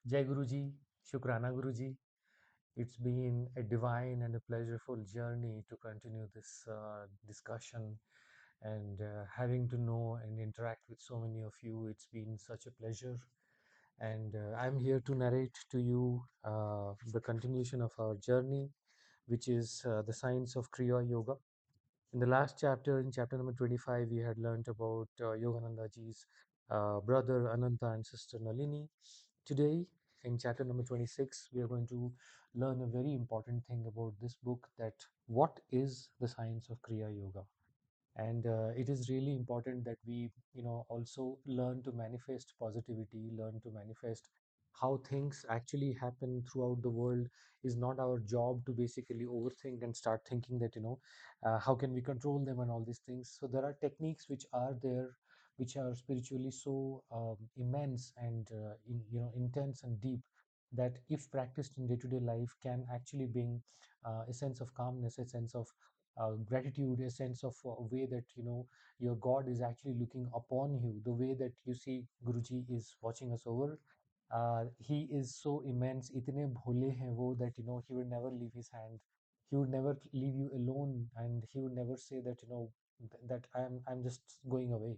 Jai Guruji, Shukrana Guruji. It's been a divine and a pleasurable journey to continue this discussion and having to know and interact with so many of you. It's been such a pleasure. And I'm here to narrate to you the continuation of our journey, which is the science of Kriya Yoga. In the last chapter, in chapter number 25, we had learned about Yogananda ji's brother Ananta and sister Nalini. Today, in chapter number 26, we are going to learn a very important thing about this book, that what is the science of Kriya Yoga. And it is really important that we also learn to manifest positivity, learn to manifest how things actually happen throughout the world. Is not our job to basically overthink and start thinking that how can we control them and all these things. So there are techniques which are there, which are spiritually so immense and intense and deep, that if practiced in day-to-day life can actually bring a sense of calmness, a sense of gratitude, a sense of a way that your God is actually looking upon you. The way that you see Guruji is watching us over, he is so immense, itne bhole hain wo, that he would never leave his hand, he would never leave you alone, and he would never say that that I'm just going away,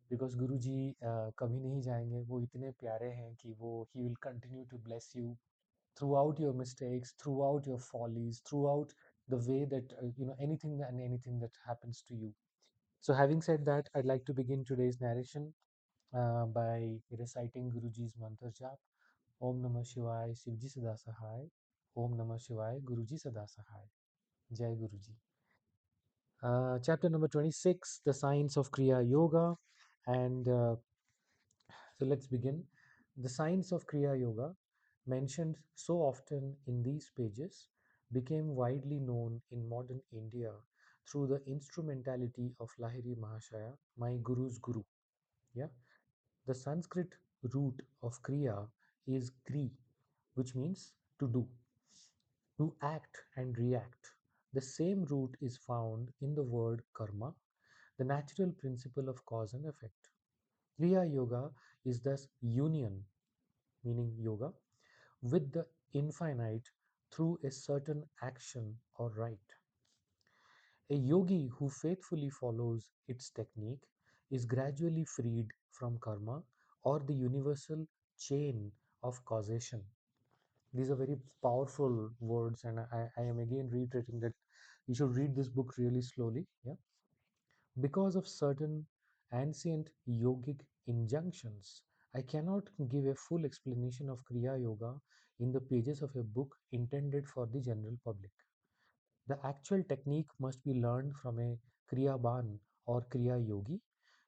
because Guruji कभी नहीं जाएंगे. वो इतने प्यारे हैं कि वो he will continue to bless you throughout your mistakes, throughout your follies, throughout the way that anything and anything that happens to you. So, having said that, I'd like to begin today's narration by reciting Guruji's mantra jap. Om Namah Shivaya, Shivji Sada Sahai. Om Namah Shivaya, Guruji Sada Sahai. Jai Guruji. Chapter number 26, The Science of Kriya Yoga. And so let's begin. The science of Kriya Yoga, mentioned so often in these pages, became widely known in modern India through the instrumentality of Lahiri Mahashaya, my Guru's Guru. Yeah, the Sanskrit root of Kriya is Kri, which means to do, to act and react. The same root is found in the word karma, the natural principle of cause and effect. Kriya Yoga is thus union, meaning yoga, with the infinite through a certain action or rite. A yogi who faithfully follows its technique is gradually freed from karma or the universal chain of causation. These are very powerful words, and I am again reiterating that you should read this book really slowly. Yeah, because of certain ancient yogic injunctions, I cannot give a full explanation of Kriya Yoga in the pages of a book intended for the general public. The actual technique must be learned from a Kriyaban or Kriya Yogi.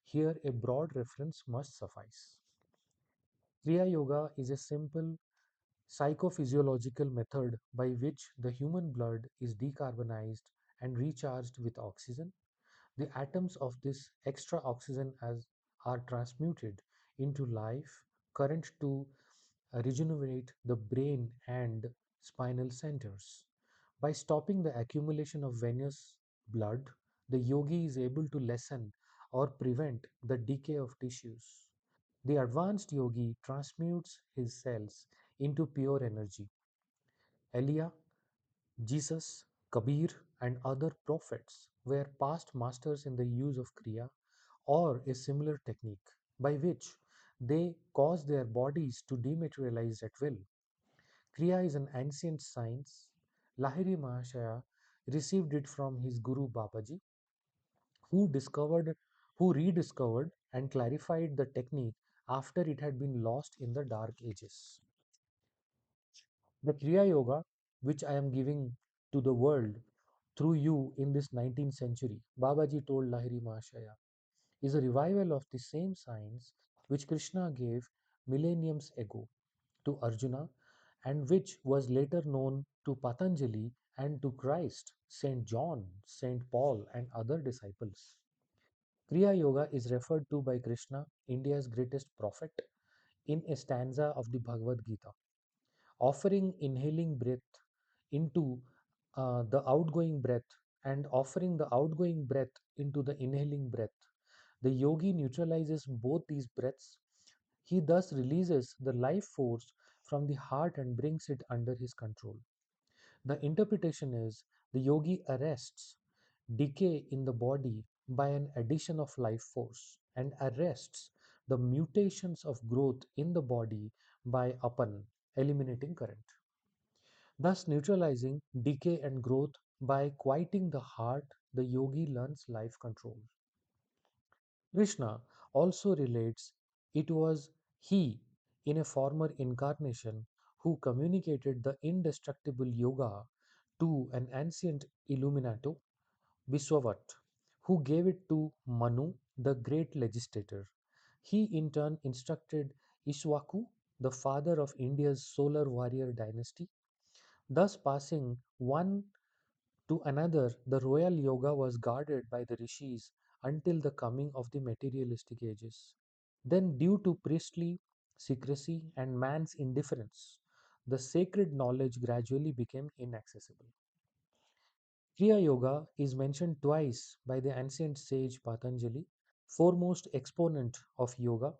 Here, a broad reference must suffice. Kriya Yoga is a simple psychophysiological method by which the human blood is decarbonized and recharged with oxygen. The atoms of this extra oxygen are transmuted into life current to regenerate the brain and spinal centers. By stopping the accumulation of venous blood, the yogi is able to lessen or prevent the decay of tissues. The advanced yogi transmutes his cells into pure energy. Elia, Jesus, Kabir, and other prophets were past masters in the use of Kriya or a similar technique by which they cause their bodies to dematerialize at will. Kriya is an ancient science. Lahiri Mahashaya received it from his Guru Babaji, who discovered, who rediscovered and clarified the technique after it had been lost in the dark ages. The Kriya Yoga, which I am giving to the world through you in this 19th century, Babaji told Lahiri Mahashaya, is a revival of the same science which Krishna gave millenniums ago to Arjuna and which was later known to Patanjali and to Christ, Saint John, Saint Paul, and other disciples. Kriya Yoga is referred to by Krishna, India's greatest prophet, in a stanza of the Bhagavad Gita, offering inhaling breath into the outgoing breath and offering the outgoing breath into the inhaling breath. The yogi neutralizes both these breaths. He thus releases the life force from the heart and brings it under his control. The interpretation is the yogi arrests decay in the body by an addition of life force and arrests the mutations of growth in the body by apan, eliminating current, thus neutralizing decay and growth. By quieting the heart, the yogi learns life control. Krishna also relates it was he in a former incarnation who communicated the indestructible yoga to an ancient illuminato, Biswavat, who gave it to Manu, the great legislator. He in turn instructed Ishwaku, the father of India's solar warrior dynasty. Thus, passing one to another, the royal yoga was guarded by the rishis until the coming of the materialistic ages. Then, due to priestly secrecy and man's indifference, the sacred knowledge gradually became inaccessible. Kriya Yoga is mentioned twice by the ancient sage Patanjali, foremost exponent of yoga,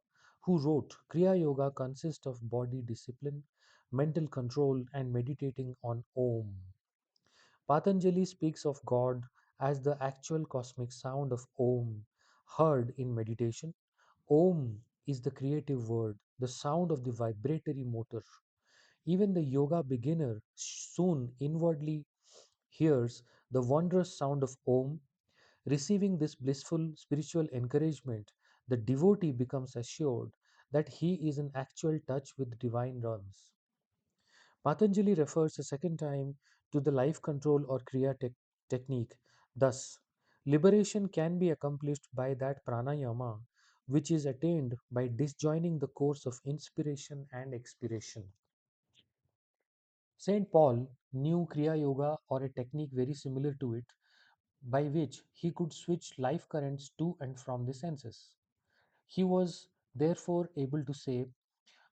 who wrote Kriya Yoga consists of body discipline, mental control, and meditating on Om. Patanjali speaks of God as the actual cosmic sound of Om, heard in meditation. Om is the creative word, the sound of the vibratory motor. Even the yoga beginner soon inwardly hears the wondrous sound of Om. Receiving this blissful spiritual encouragement, the devotee becomes assured that he is in actual touch with divine realms. Patanjali refers a second time to the life control or Kriya technique. Thus, liberation can be accomplished by that pranayama which is attained by disjoining the course of inspiration and expiration. Saint Paul knew Kriya Yoga or a technique very similar to it by which he could switch life currents to and from the senses. He was therefore able to say,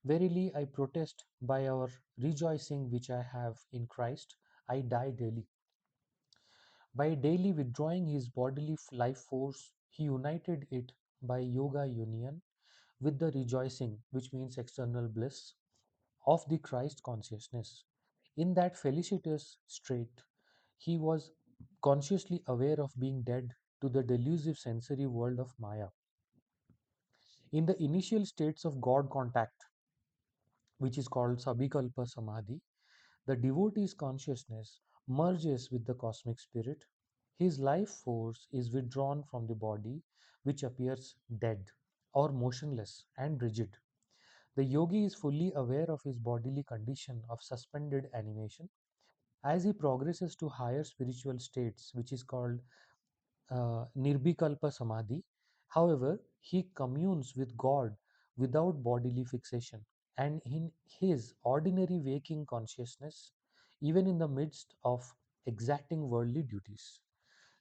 verily, I protest by our rejoicing which I have in Christ, I die daily. By daily withdrawing his bodily life force, he united it by yoga union with the rejoicing, which means external bliss, of the Christ consciousness. In that felicitous state, he was consciously aware of being dead to the delusive sensory world of Maya. In the initial states of God contact, which is called Sabikalpa Samadhi, the devotee's consciousness merges with the cosmic spirit. His life force is withdrawn from the body, which appears dead or motionless and rigid. The yogi is fully aware of his bodily condition of suspended animation. As he progresses to higher spiritual states, which is called Nirbikalpa Samadhi, however, he communes with God without bodily fixation and in his ordinary waking consciousness, even in the midst of exacting worldly duties.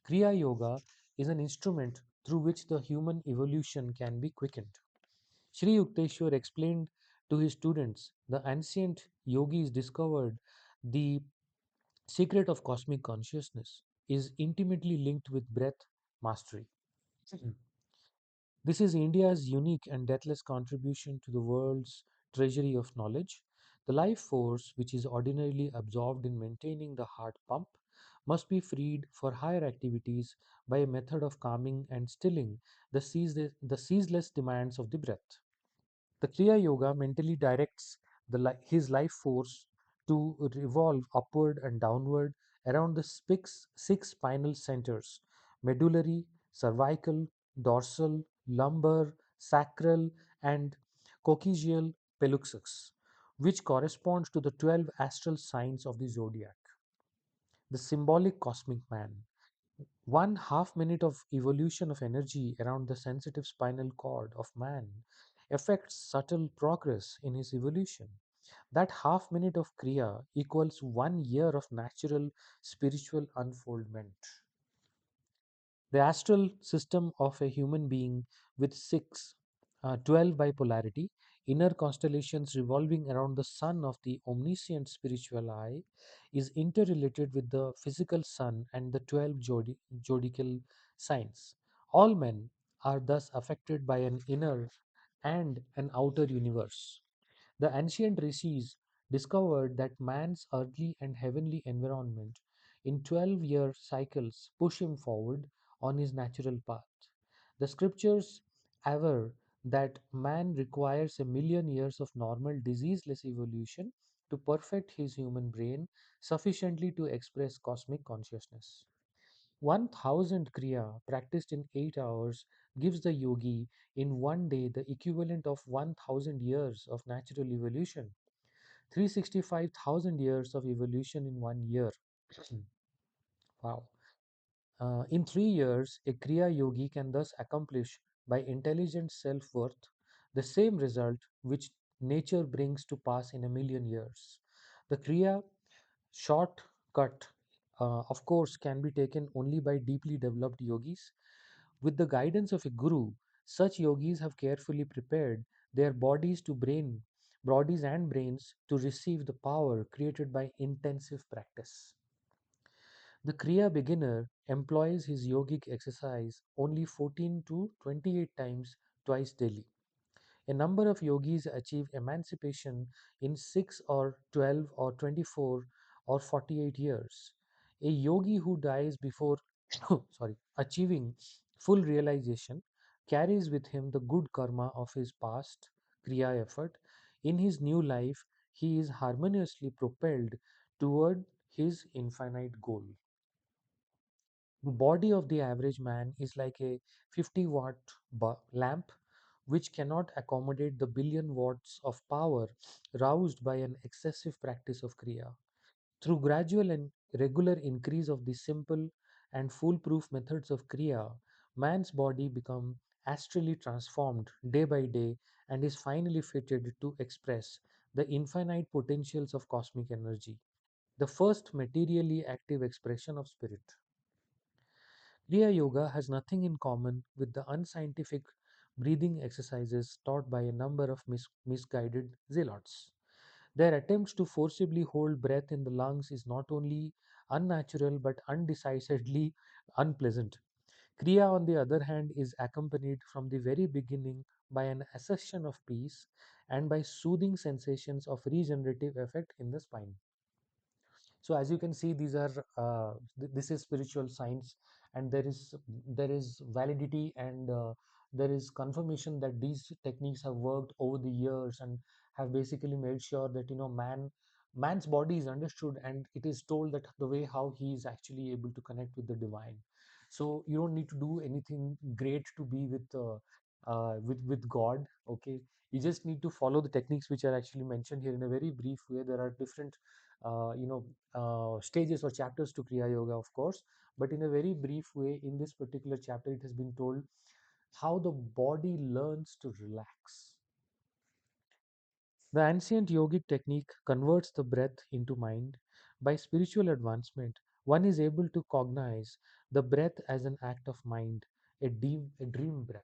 Kriya Yoga is an instrument through which the human evolution can be quickened. Sri Yukteswar explained to his students the ancient yogis discovered the secret of cosmic consciousness is intimately linked with breath mastery. This is India's unique and deathless contribution to the world's treasury of knowledge. The life force, which is ordinarily absorbed in maintaining the heart pump, must be freed for higher activities by a method of calming and stilling the ceaseless demands of the breath. The Kriya Yoga mentally directs his life force to revolve upward and downward around the six spinal centers: medullary, cervical, dorsal, lumbar, sacral, and coccygeal pelluxus, which corresponds to the 12 astral signs of the zodiac. The symbolic cosmic man. 1/2 minute of evolution of energy around the sensitive spinal cord of man affects subtle progress in his evolution. That half minute of Kriya equals 1 year of natural spiritual unfoldment. The astral system of a human being with 12 by polarity, inner constellations revolving around the sun of the omniscient spiritual eye, is interrelated with the physical sun and the 12 zodiacal signs. All men are thus affected by an inner and an outer universe. The ancient rishis discovered that man's earthly and heavenly environment in 12-year cycles push him forward on his natural path. The scriptures aver that man requires a million years of normal diseaseless evolution to perfect his human brain sufficiently to express cosmic consciousness. 1000 Kriya practiced in 8 hours gives the yogi in one day the equivalent of 1000 years of natural evolution, 365,000 years of evolution in 1 year. Wow. In 3 years, a Kriya yogi can thus accomplish by intelligent self worth the same result which nature brings to pass in a million years. The Kriya shortcut, of course, can be taken only by deeply developed yogis. With the guidance of a guru, such yogis have carefully prepared their bodies and brains to receive the power created by intensive practice. The Kriya beginner employs his yogic exercise only 14 to 28 times twice daily. A number of yogis achieve emancipation in 6 or 12 or 24 or 48 years. A yogi who dies before achieving full realization carries with him the good karma of his past kriya effort. In his new life, he is harmoniously propelled toward his infinite goal. The body of the average man is like a 50-watt lamp which cannot accommodate the billion watts of power roused by an excessive practice of Kriya. Through gradual and regular increase of the simple and foolproof methods of Kriya, man's body becomes astrally transformed day by day and is finally fitted to express the infinite potentials of cosmic energy, the first materially active expression of spirit. Kriya Yoga has nothing in common with the unscientific breathing exercises taught by a number of misguided zealots. Their attempts to forcibly hold breath in the lungs is not only unnatural but undecidedly unpleasant. Kriya, on the other hand, is accompanied from the very beginning by an accession of peace and by soothing sensations of regenerative effect in the spine. So as you can see, these are this is spiritual science, and there is validity, and there is confirmation that these techniques have worked over the years and have basically made sure that man's body is understood, and it is told that the way how he is actually able to connect with the divine. So you don't need to do anything great to be with God. Okay, you just need to follow the techniques which are actually mentioned here in a very brief way. There are different stages or chapters to Kriya Yoga, of course, but in a very brief way, in this particular chapter, it has been told how the body learns to relax. The ancient yogic technique converts the breath into mind. By spiritual advancement, one is able to cognize the breath as an act of mind, a dream breath.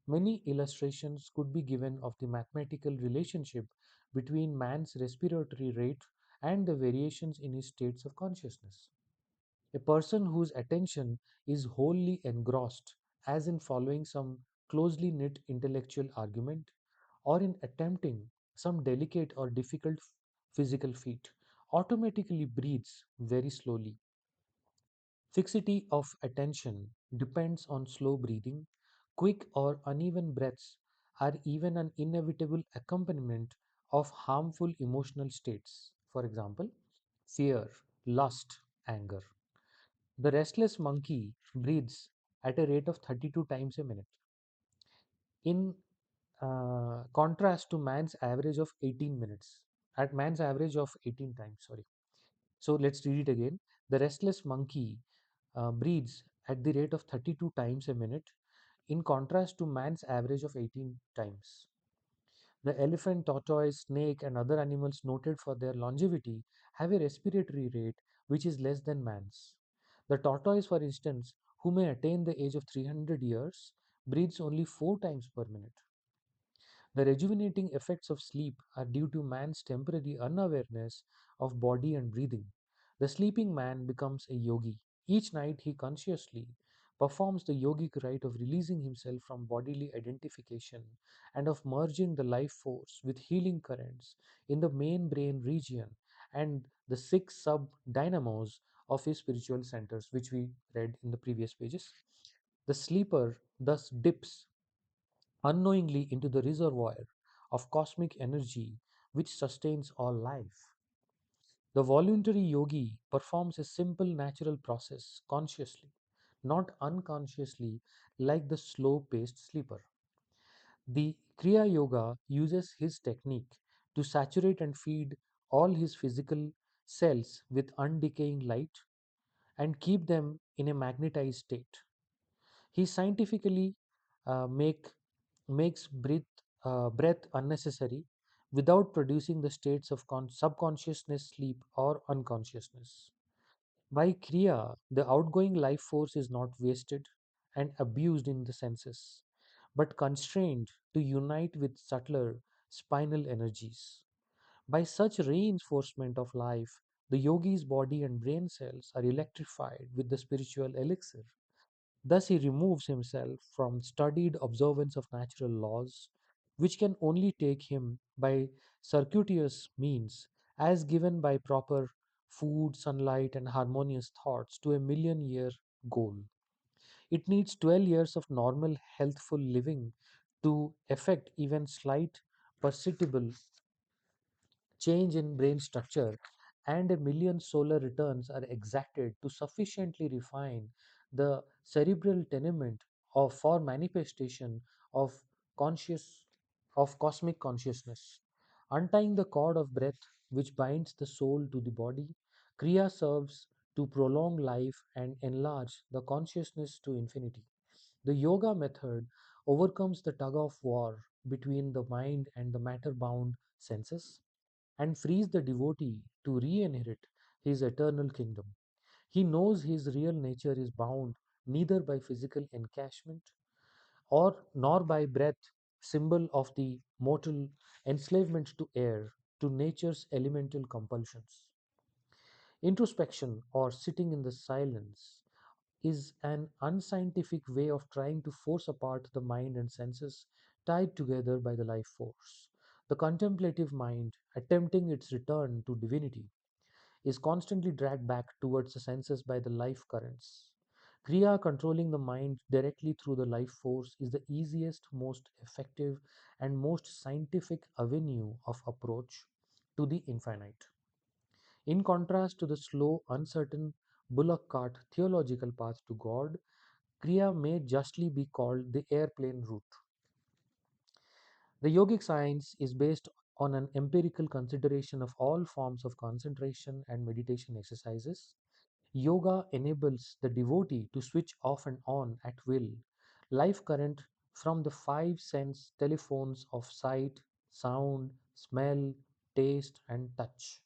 Many illustrations could be given of the mathematical relationship between man's respiratory rate and the variations in his states of consciousness. A person whose attention is wholly engrossed, as in following some closely knit intellectual argument, or in attempting some delicate or difficult physical feat, automatically breathes very slowly. Fixity of attention depends on slow breathing. Quick or uneven breaths are even an inevitable accompaniment of harmful emotional states. For example, fear, lust, anger. The restless monkey breathes at a rate of 32 times a minute. In contrast to man's average of 18 minutes, at man's average of 18 times, sorry. So let's read it again. The restless monkey breathes at the rate of 32 times a minute, in contrast to man's average of 18 times. The elephant, tortoise, snake, and other animals noted for their longevity have a respiratory rate which is less than man's. The tortoise, for instance, who may attain the age of 300 years, breathes only 4 times per minute. The rejuvenating effects of sleep are due to man's temporary unawareness of body and breathing. The sleeping man becomes a yogi. Each night he consciously performs the yogic rite of releasing himself from bodily identification and of merging the life force with healing currents in the main brain region and the six sub dynamos of his spiritual centers, which we read in the previous pages. The sleeper thus dips unknowingly into the reservoir of cosmic energy which sustains all life. The voluntary yogi performs a simple natural process consciously, not unconsciously like the slow paced sleeper. The Kriya Yoga uses his technique to saturate and feed all his physical cells with undecaying light and keep them in a magnetized state. He scientifically uh, make, makes breath unnecessary without producing the states of subconsciousness, sleep, or unconsciousness. By Kriya, the outgoing life force is not wasted and abused in the senses, but constrained to unite with subtler spinal energies. By such reinforcement of life, the yogi's body and brain cells are electrified with the spiritual elixir. Thus, he removes himself from studied observance of natural laws, which can only take him by circuitous means, as given by proper food, sunlight, and harmonious thoughts, to a million-year goal. It needs 12 years of normal, healthful living to effect even slight, perceptible change in brain structure, and a million solar returns are exacted to sufficiently refine the cerebral tenement of for manifestation of conscious of cosmic consciousness. Untying the cord of breath which binds the soul to the body, Kriya serves to prolong life and enlarge the consciousness to infinity. The yoga method overcomes the tug of war between the mind and the matter bound senses and frees the devotee to re inherit his eternal kingdom. He knows his real nature is bound neither by physical encashment or nor by breath, symbol of the mortal enslavement to air, to nature's elemental compulsions. Introspection, or sitting in the silence, is an unscientific way of trying to force apart the mind and senses tied together by the life force. The contemplative mind, attempting its return to divinity, is constantly dragged back towards the senses by the life currents. Kriya, controlling the mind directly through the life force, is the easiest, most effective, and most scientific avenue of approach to the infinite. In contrast to the slow, uncertain bullock cart theological path to God, Kriya may justly be called the airplane route. The yogic science is based on an empirical consideration of all forms of concentration and meditation exercises. Yoga enables the devotee to switch off and on at will life current from the five sense telephones of sight, sound, smell, taste, and touch.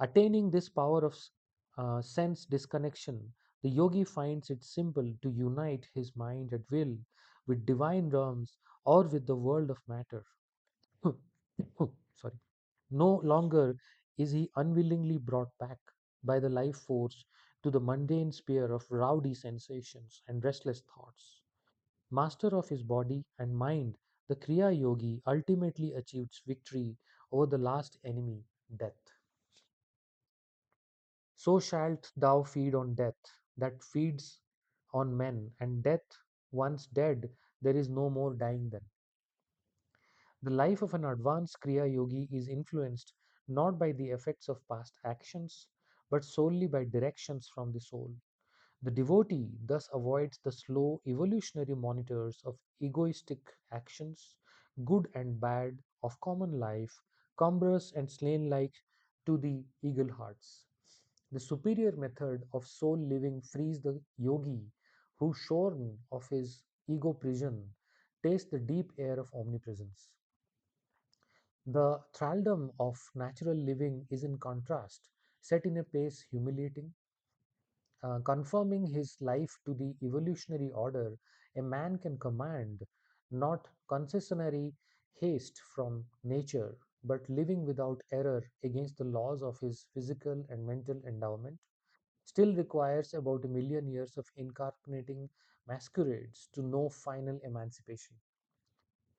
Attaining this power of sense disconnection, the yogi finds it simple to unite his mind at will with divine realms or with the world of matter. Sorry. No longer is he unwillingly brought back by the life force to the mundane sphere of rowdy sensations and restless thoughts. Master of his body and mind, the Kriya Yogi ultimately achieves victory over the last enemy, death. So shalt thou feed on death, that feeds on men, and death once dead, there is no more dying then. The life of an advanced Kriya Yogi is influenced not by the effects of past actions, but solely by directions from the soul. The devotee thus avoids the slow evolutionary monitors of egoistic actions, good and bad, of common life, cumbrous and slain like to the eagle hearts. The superior method of soul living frees the yogi who, shorn of his ego prison, tastes the deep air of omnipresence. The thraldom of natural living is, in contrast, set in a pace humiliating. Conforming his life to the evolutionary order, a man can command not concessionary haste from nature, but living without error against the laws of his physical and mental endowment. still requires about a million years of incarnating masquerades to know final emancipation.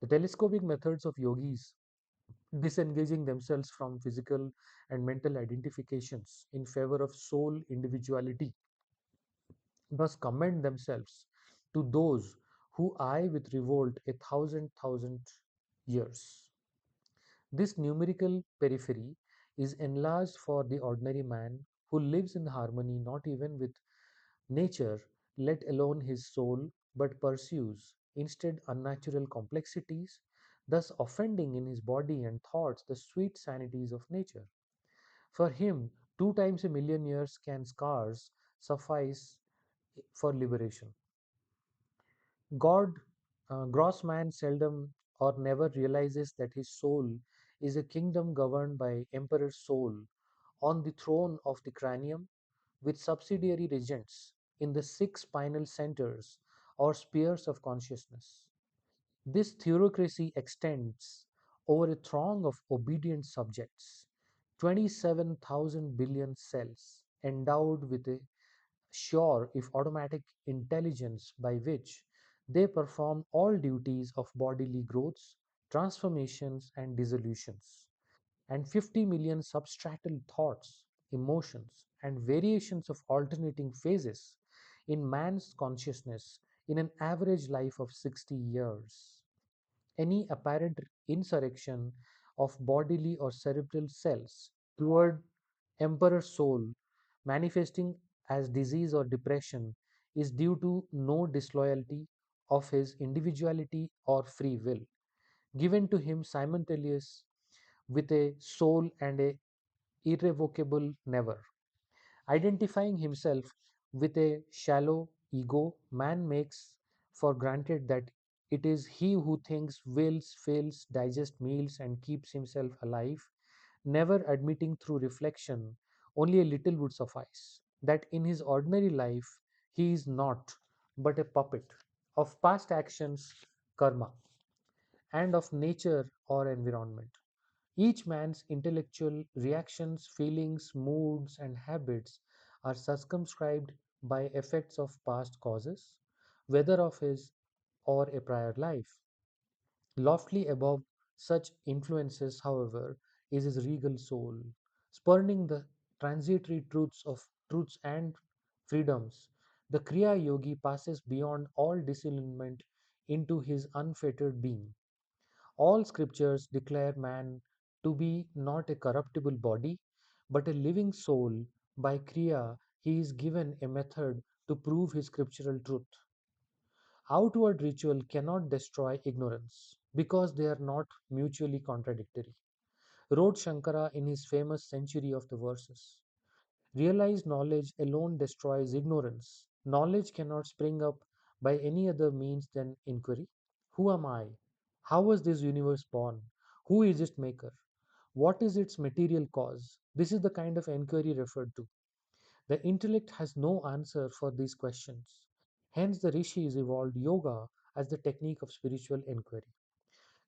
The telescopic methods of yogis, disengaging themselves from physical and mental identifications in favor of soul individuality, must commend themselves to those who eye with revolt a thousand years. This numerical periphery is enlarged for the ordinary man who lives in harmony not even with nature, let alone his soul, but pursues instead unnatural complexities, thus offending in his body and thoughts the sweet sanities of nature. For him, two times a million years can scarce suffice for liberation. God, gross man seldom or never realizes that his soul is a kingdom governed by Emperor Soul on the throne of the cranium with subsidiary regents in the six spinal centers or spheres of consciousness. This theocracy extends over a throng of obedient subjects, 27,000 billion cells endowed with a sure if automatic intelligence by which they perform all duties of bodily growths, transformations, and dissolutions, and 50 million substratal thoughts, emotions, and variations of alternating phases in man's consciousness in an average life of 60 years. Any apparent insurrection of bodily or cerebral cells toward emperor soul manifesting as disease or depression is due to no disloyalty of his individuality or free will given to him simultaneous with a soul and a irrevocable never. Identifying himself with a shallow ego, man makes for granted that it is he who thinks, wills, feels, digests meals, and keeps himself alive, never admitting through reflection only a little would suffice. That in his ordinary life he is not but a puppet of past actions, karma, and of nature or environment. Each man's intellectual reactions, feelings, moods, and habits are circumscribed by effects of past causes, whether of his or a prior life. Lofty above such influences, however, is his regal soul, spurning the transitory truths and freedoms. The Kriya Yogi passes beyond all disillusionment into his unfettered being. All scriptures declare man to be not a corruptible body, but a living soul. By Kriya, he is given a method to prove his scriptural truth. Outward ritual cannot destroy ignorance because they are not mutually contradictory, wrote Shankara in his famous Century of the Verses. Realized knowledge alone destroys ignorance. Knowledge cannot spring up by any other means than inquiry. Who am I? How was this universe born? Who is its maker? What is its material cause? This is the kind of inquiry referred to. The intellect has no answer for these questions. Hence, the rishis evolved yoga as the technique of spiritual inquiry.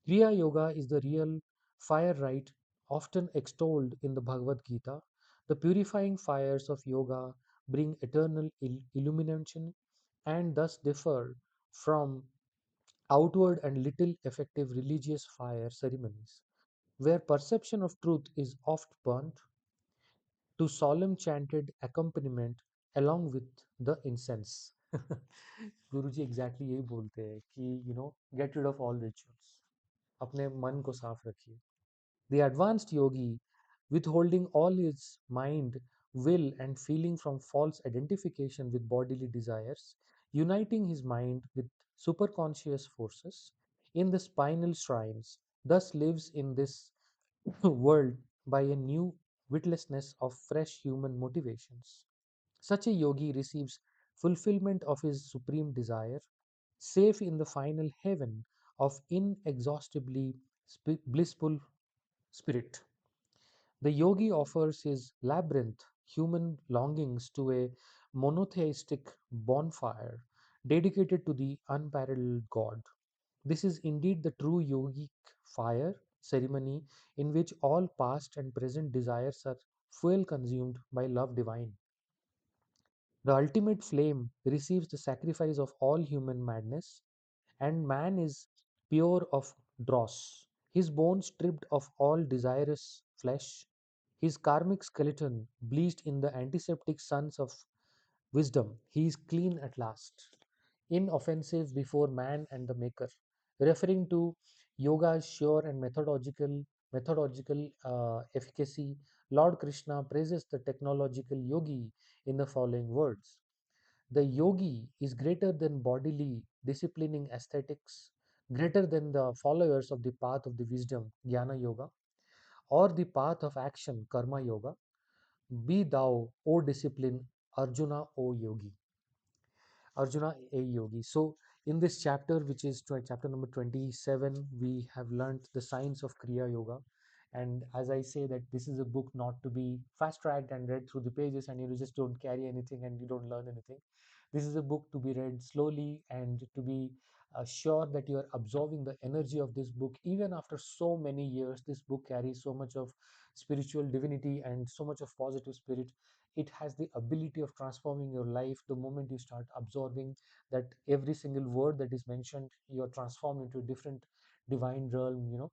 Kriya Yoga is the real fire rite often extolled in the Bhagavad Gita. The purifying fires of yoga bring eternal illumination and thus differ from outward and little effective religious fire ceremonies, where perception of truth is oft burnt to solemn chanted accompaniment along with the incense. Guruji exactly यही बोलते हैं कि gate rid of all rituals, अपने मन को साफ रखिए. The advanced yogi, withholding all his mind, will, and feeling from false identification with bodily desires, uniting his mind with superconscious forces in the spinal shrines, thus lives in this world by a new witlessness of fresh human motivations. Such a yogi receives fulfillment of his supreme desire, safe in the final heaven of inexhaustibly blissful spirit. The yogi offers his labyrinth human longings to a monotheistic bonfire dedicated to the unparalleled God. This is indeed the true yogic fire ceremony in which all past and present desires are fuel consumed by love divine. The ultimate flame receives the sacrifice of all human madness, and man is pure of dross, his bones stripped of all desirous flesh, his karmic skeleton bleached in the antiseptic suns of wisdom. He is clean at last, inoffensive before man and the maker. Referring to yoga's sure and methodological efficacy, Lord Krishna praises the technological yogi in the following words. The yogi is greater than bodily disciplining aesthetics, greater than the followers of the path of the wisdom, Jnana Yoga, or the path of action, Karma Yoga. Be thou, O discipline, Arjuna, O yogi. Arjuna, a yogi. So, in this chapter, which is chapter number 27, we have learned the science of Kriya Yoga. And as I say, that this is a book not to be fast tracked and read through the pages, and you just don't carry anything and you don't learn anything. This is a book to be read slowly and to be sure that you are absorbing the energy of this book. Even after so many years, this book carries so much of spiritual divinity and so much of positive spirit. It has the ability of transforming your life the moment you start absorbing that every single word that is mentioned, you're transformed into a different divine realm.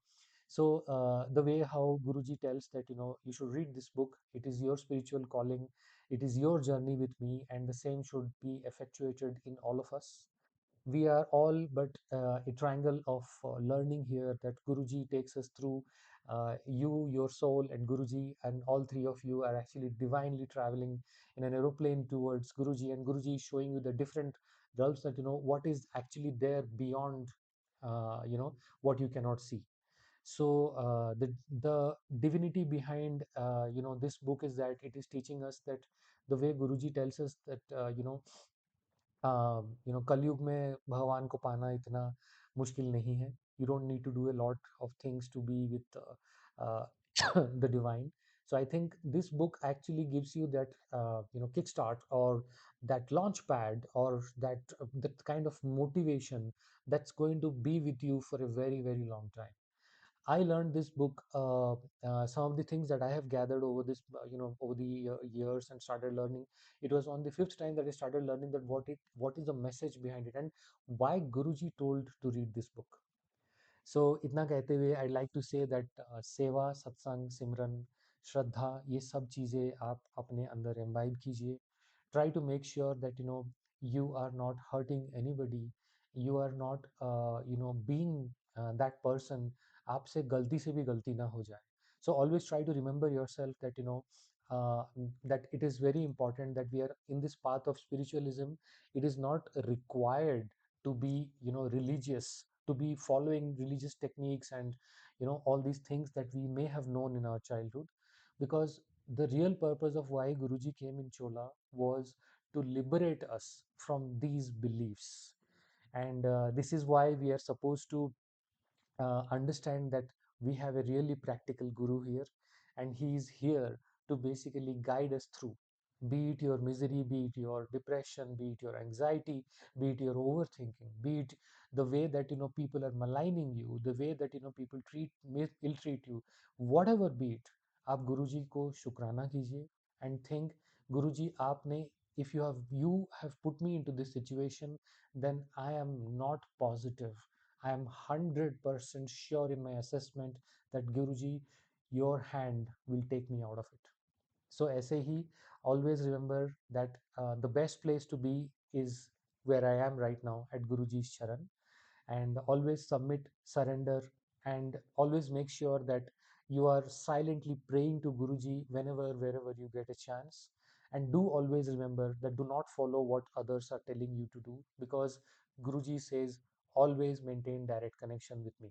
So the way how Guruji tells that, you should read this book, it is your spiritual calling, it is your journey with me, and the same should be effectuated in all of us. We are all but a triangle of learning here that Guruji takes us through. You, your soul, and Guruji, and all three of you are actually divinely traveling in an aeroplane towards Guruji, and Guruji is showing you the different realms that what is actually there beyond, what you cannot see. So the divinity behind this book is that it is teaching us that the way Guruji tells us that कलयुग में भगवान को पाना इतना मुश्किल नहीं है. You don't need to do a lot of things to be with the divine. So I think this book actually gives you that kickstart, or that launch pad, or that kind of motivation that's going to be with you for a very, very long time. I learned this book, some of the things that I have gathered over this, over the years, and started learning. It was on the fifth time that I started learning that what is the message behind it, and why Guruji told to read this book. सो इतना कहते हुए I like to say that seva, satsang, सिमरन, श्रद्धा, ये सब चीज़ें आप अपने अंदर imbibe कीजिए. Try to make sure that you are not hurting anybody, you are not being that person. आपसे गलती से भी गलती ना हो जाए. So always try to remember yourself that uh, that it is very important that we are in this path of spiritualism. It is not required to be religious, to be following religious techniques and all these things that we may have known in our childhood, because the real purpose of why Guruji came in Chola was to liberate us from these beliefs. And this is why we are supposed to understand that we have a really practical guru here, and he is here to basically guide us through, be it your misery, be it your depression, be it your anxiety, be it your overthinking, be it the way that people are maligning you, the way that people ill treat you, whatever be it. आप गुरुजी को शुक्राना कीजिए and think, गुरुजी आपने, if you have put me into this situation, then I am not positive, I am 100% sure in my assessment that Guruji, your hand will take me out of it. So ऐसे ही always remember that the best place to be is where I am right now, at Guruji's charan. And always submit, surrender, and always make sure that you are silently praying to Guruji whenever, wherever you get a chance. And do always remember that do not follow what others are telling you to do, because Guruji says always maintain direct connection with me.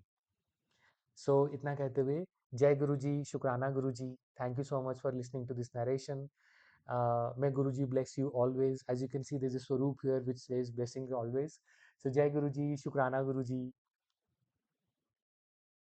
So itna कहते हुए, Jai Guruji, Shukrana Guruji. Thank you so much for listening to this narration. May Guruji bless you always. As you can see, there's a Swaroop here which says blessing always. So Jai Guruji, Shukrana Guruji.